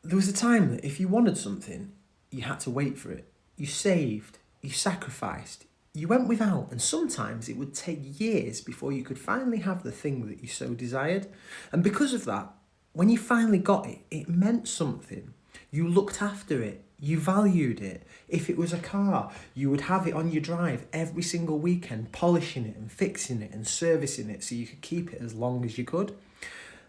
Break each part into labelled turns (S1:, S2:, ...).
S1: There was a time that if you wanted something, you had to wait for it. You saved, you sacrificed, you went without, and sometimes it would take years before you could finally have the thing that you so desired. And because of that, when you finally got it, it meant something. You looked after it, you valued it. If it was a car, you would have it on your drive every single weekend, polishing it and fixing it and servicing it so you could keep it as long as you could.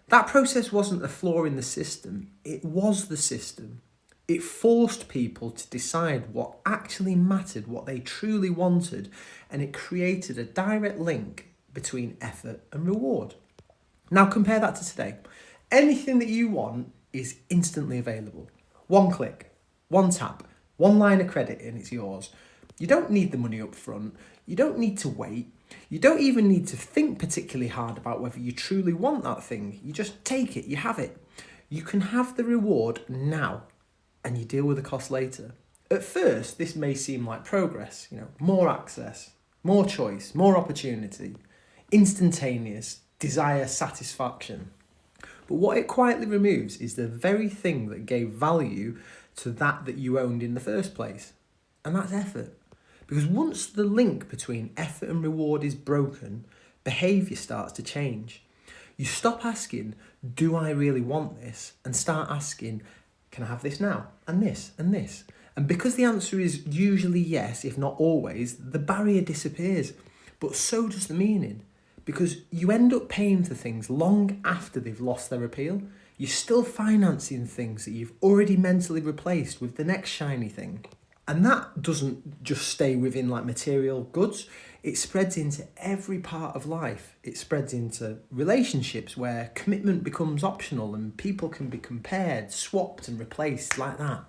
S1: That process wasn't a flaw in the system, it was the system. It forced people to decide what actually mattered, what they truly wanted, and it created a direct link between effort and reward. Now compare that to today. Anything that you want is instantly available. One click, one tap, one line of credit and it's yours. You don't need the money up front. You don't need to wait. You don't even need to think particularly hard about whether you truly want that thing. You just take it, you have it. You can have the reward now and you deal with the cost later. At first, this may seem like progress, more access, more choice, more opportunity, instantaneous desire satisfaction. But what it quietly removes is the very thing that gave value to that you owned in the first place, and that's effort. Because once the link between effort and reward is broken, behaviour starts to change. You stop asking, do I really want this? And start asking, can I have this now? And this, and this. And because the answer is usually yes, if not always, the barrier disappears. But so does the meaning. Because you end up paying for things long after they've lost their appeal. You're still financing things that you've already mentally replaced with the next shiny thing. And that doesn't just stay within material goods. It spreads into every part of life. It spreads into relationships where commitment becomes optional and people can be compared, swapped and replaced like that.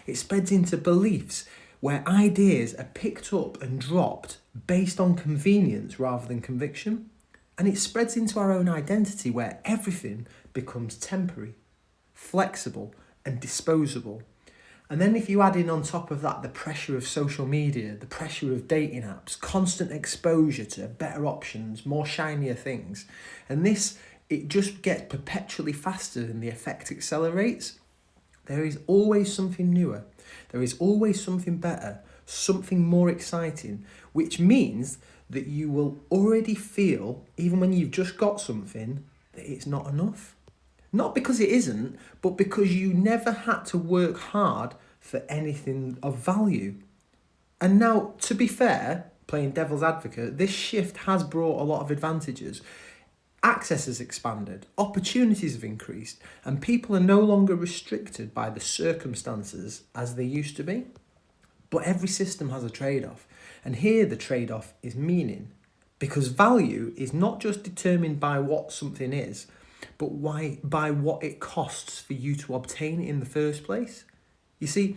S1: It spreads into beliefs where ideas are picked up and dropped based on convenience rather than conviction. And it spreads into our own identity where everything becomes temporary, flexible and disposable. And then if you add in on top of that the pressure of social media, the pressure of dating apps, constant exposure to better options, more shinier things, and it just gets perpetually faster and the effect accelerates, there is always something newer. There is always something better, something more exciting, which means that you will already feel, even when you've just got something, that it's not enough. Not because it isn't, but because you never had to work hard for anything of value. And now, to be fair, playing devil's advocate, this shift has brought a lot of advantages. Access has expanded, opportunities have increased, and people are no longer restricted by the circumstances as they used to be. But every system has a trade-off, and here the trade-off is meaning. Because value is not just determined by what something is, but by what it costs for you to obtain it in the first place. You see,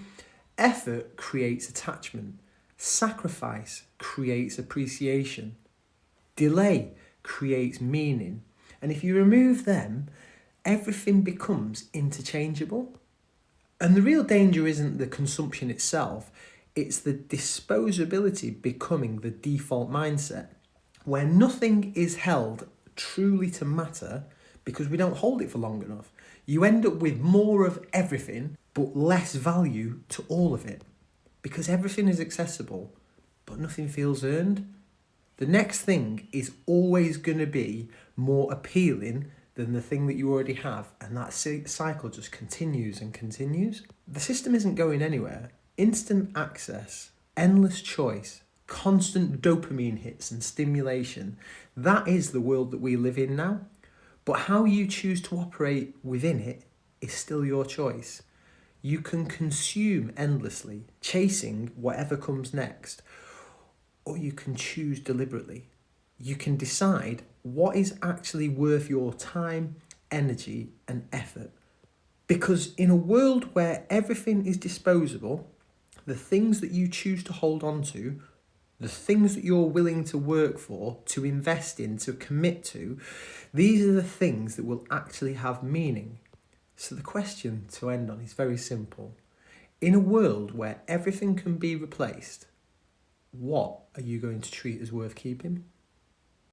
S1: effort creates attachment, sacrifice creates appreciation, delay creates meaning, and if you remove them, everything becomes interchangeable. And the real danger isn't the consumption itself, it's the disposability becoming the default mindset, where nothing is held truly to matter because we don't hold it for long enough. You end up with more of everything, but less value to all of it. Because everything is accessible, but nothing feels earned. The next thing is always going to be more appealing than the thing that you already have, and that cycle just continues and continues. The system isn't going anywhere. Instant access, endless choice, constant dopamine hits and stimulation, that is the world that we live in now. But how you choose to operate within it is still your choice. You can consume endlessly, chasing whatever comes next, or you can choose deliberately. You can decide what is actually worth your time, energy, and effort. Because in a world where everything is disposable, the things that you choose to hold on to, the things that you're willing to work for, to invest in, to commit to, these are the things that will actually have meaning. So the question to end on is very simple. In a world where everything can be replaced, what are you going to treat as worth keeping?